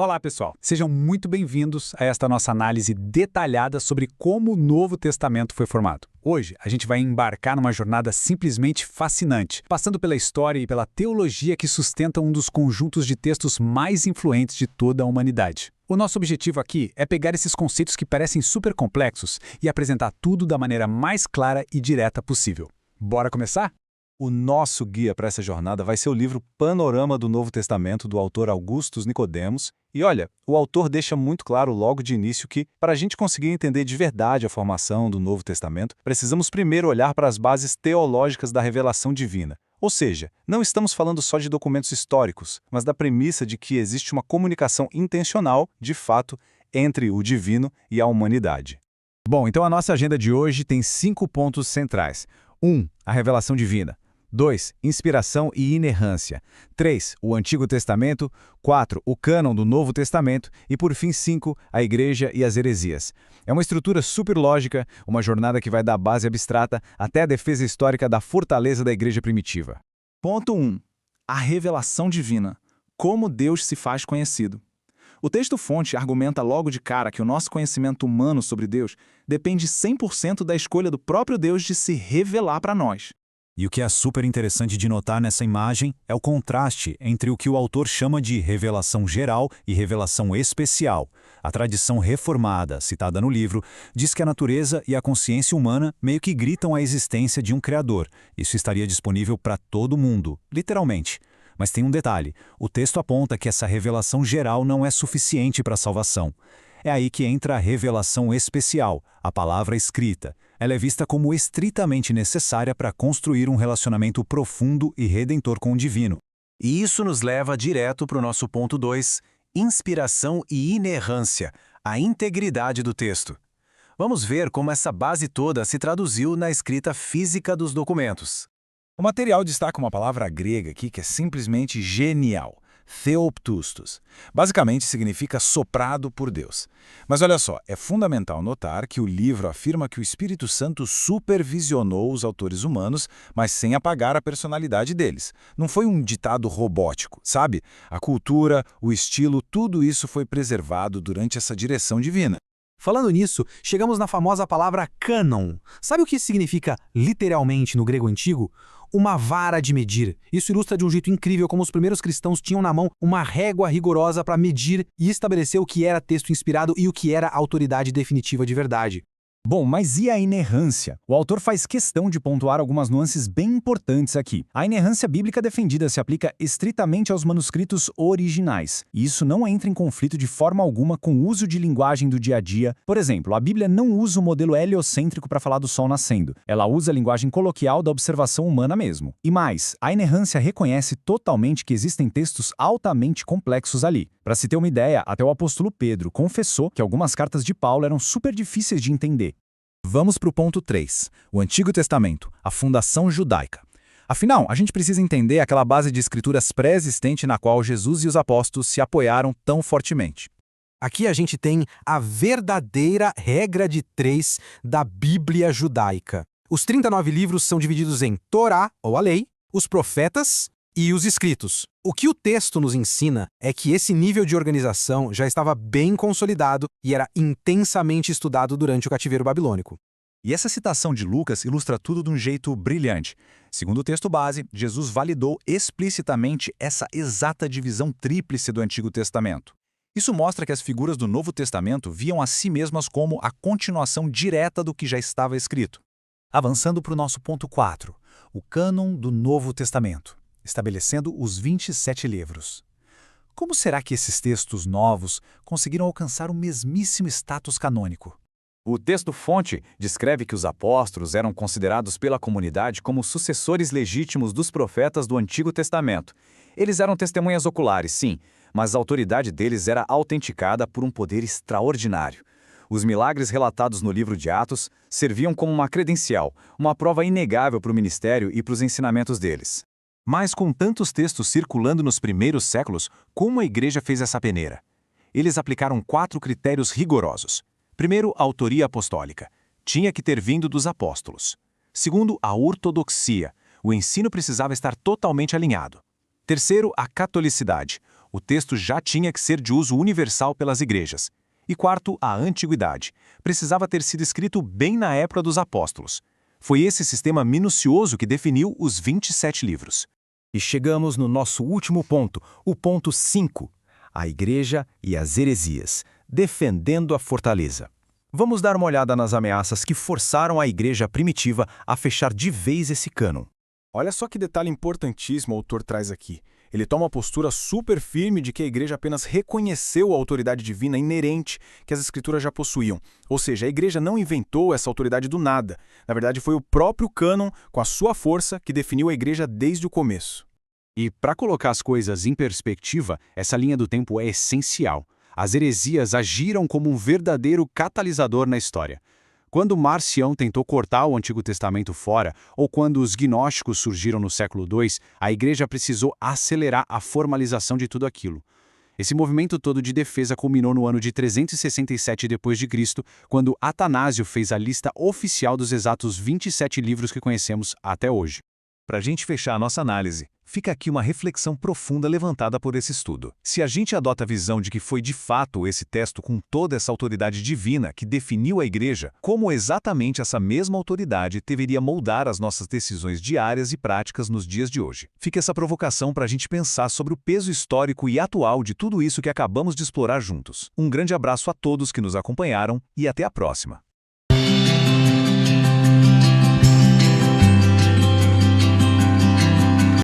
Olá, pessoal. Sejam muito bem-vindos a esta nossa análise detalhada sobre como o Novo Testamento foi formado. Hoje, a gente vai embarcar numa jornada simplesmente fascinante, passando pela história e pela teologia que sustenta um dos conjuntos de textos mais influentes de toda a humanidade. O nosso objetivo aqui é pegar esses conceitos que parecem super complexos e apresentar tudo da maneira mais clara e direta possível. Bora começar? O nosso guia para essa jornada vai ser o livro Panorama do Novo Testamento, do autor Augustus Nicodemos. E olha, o autor deixa muito claro logo de início que, para a gente conseguir entender de verdade a formação do Novo Testamento, precisamos primeiro olhar para as bases teológicas da revelação divina. Ou seja, não estamos falando só de documentos históricos, mas da premissa de que existe uma comunicação intencional, de fato, entre o divino e a humanidade. Bom, então a nossa agenda de hoje tem 5 pontos centrais. 1. A revelação divina. 2. Inspiração e inerrância. 3. O Antigo Testamento. 4. O cânon do Novo Testamento. E, por fim, 5. A Igreja e as heresias. É uma estrutura super lógica, uma jornada que vai da base abstrata até a defesa histórica da fortaleza da Igreja primitiva. Ponto 1. A revelação divina. Como Deus se faz conhecido. O texto-fonte argumenta logo de cara que o nosso conhecimento humano sobre Deus depende 100% da escolha do próprio Deus de se revelar para nós. E o que é super interessante de notar nessa imagem é o contraste entre o que o autor chama de revelação geral e revelação especial. A tradição reformada, citada no livro, diz que a natureza e a consciência humana meio que gritam a existência de um Criador. Isso estaria disponível para todo mundo, literalmente. Mas tem um detalhe, o texto aponta que essa revelação geral não é suficiente para a salvação. É aí que entra a revelação especial, a palavra escrita. Ela é vista como estritamente necessária para construir um relacionamento profundo e redentor com o divino. E isso nos leva direto para o nosso ponto 2, inspiração e inerrância, a integridade do texto. Vamos ver como essa base toda se traduziu na escrita física dos documentos. O material destaca uma palavra grega aqui que é simplesmente genial. Theoptustos. Basicamente significa soprado por Deus. Mas olha só, é fundamental notar que o livro afirma que o Espírito Santo supervisionou os autores humanos, mas sem apagar a personalidade deles. Não foi um ditado robótico, sabe? A cultura, o estilo, tudo isso foi preservado durante essa direção divina. Falando nisso, chegamos na famosa palavra cânon. Sabe o que significa literalmente no grego antigo? Uma vara de medir. Isso ilustra de um jeito incrível como os primeiros cristãos tinham na mão uma régua rigorosa para medir e estabelecer o que era texto inspirado e o que era autoridade definitiva de verdade. Bom, mas e a inerrância? O autor faz questão de pontuar algumas nuances bem importantes aqui. A inerrância bíblica defendida se aplica estritamente aos manuscritos originais, e isso não entra em conflito de forma alguma com o uso de linguagem do dia a dia. Por exemplo, a Bíblia não usa o modelo heliocêntrico para falar do sol nascendo. Ela usa a linguagem coloquial da observação humana mesmo. E mais, a inerrância reconhece totalmente que existem textos altamente complexos ali. Para se ter uma ideia, até o apóstolo Pedro confessou que algumas cartas de Paulo eram super difíceis de entender. Vamos para o ponto 3, o Antigo Testamento, a fundação judaica. Afinal, a gente precisa entender aquela base de escrituras pré-existente na qual Jesus e os apóstolos se apoiaram tão fortemente. Aqui a gente tem a verdadeira regra de 3 da Bíblia judaica. Os 39 livros são divididos em Torá, ou a lei, os profetas e os escritos. O que o texto nos ensina é que esse nível de organização já estava bem consolidado e era intensamente estudado durante o cativeiro babilônico. E essa citação de Lucas ilustra tudo de um jeito brilhante. Segundo o texto base, Jesus validou explicitamente essa exata divisão tríplice do Antigo Testamento. Isso mostra que as figuras do Novo Testamento viam a si mesmas como a continuação direta do que já estava escrito. Avançando para o nosso ponto 4, o cânon do Novo Testamento, estabelecendo os 27 livros. Como será que esses textos novos conseguiram alcançar o mesmíssimo status canônico? O texto-fonte descreve que os apóstolos eram considerados pela comunidade como sucessores legítimos dos profetas do Antigo Testamento. Eles eram testemunhas oculares, sim, mas a autoridade deles era autenticada por um poder extraordinário. Os milagres relatados no livro de Atos serviam como uma credencial, uma prova inegável para o ministério e para os ensinamentos deles. Mas com tantos textos circulando nos primeiros séculos, como a igreja fez essa peneira? Eles aplicaram 4 critérios rigorosos. Primeiro, a autoria apostólica. Tinha que ter vindo dos apóstolos. Segundo, a ortodoxia. O ensino precisava estar totalmente alinhado. Terceiro, a catolicidade. O texto já tinha que ser de uso universal pelas igrejas. E quarto, a antiguidade. Precisava ter sido escrito bem na época dos apóstolos. Foi esse sistema minucioso que definiu os 27 livros. E chegamos no nosso último ponto, o ponto 5. A Igreja e as heresias, defendendo a fortaleza. Vamos dar uma olhada nas ameaças que forçaram a Igreja primitiva a fechar de vez esse cânon. Olha só que detalhe importantíssimo o autor traz aqui. Ele toma uma postura super firme de que a Igreja apenas reconheceu a autoridade divina inerente que as Escrituras já possuíam. Ou seja, a Igreja não inventou essa autoridade do nada. Na verdade, foi o próprio cânon, com a sua força, que definiu a Igreja desde o começo. E, para colocar as coisas em perspectiva, essa linha do tempo é essencial. As heresias agiram como um verdadeiro catalisador na história. Quando Marcião tentou cortar o Antigo Testamento fora, ou quando os gnósticos surgiram no século II, a Igreja precisou acelerar a formalização de tudo aquilo. Esse movimento todo de defesa culminou no ano de 367 d.C., quando Atanásio fez a lista oficial dos exatos 27 livros que conhecemos até hoje. Para a gente fechar a nossa análise, fica aqui uma reflexão profunda levantada por esse estudo. Se a gente adota a visão de que foi de fato esse texto com toda essa autoridade divina que definiu a Igreja, como exatamente essa mesma autoridade deveria moldar as nossas decisões diárias e práticas nos dias de hoje? Fica essa provocação para a gente pensar sobre o peso histórico e atual de tudo isso que acabamos de explorar juntos. Um grande abraço a todos que nos acompanharam e até a próxima!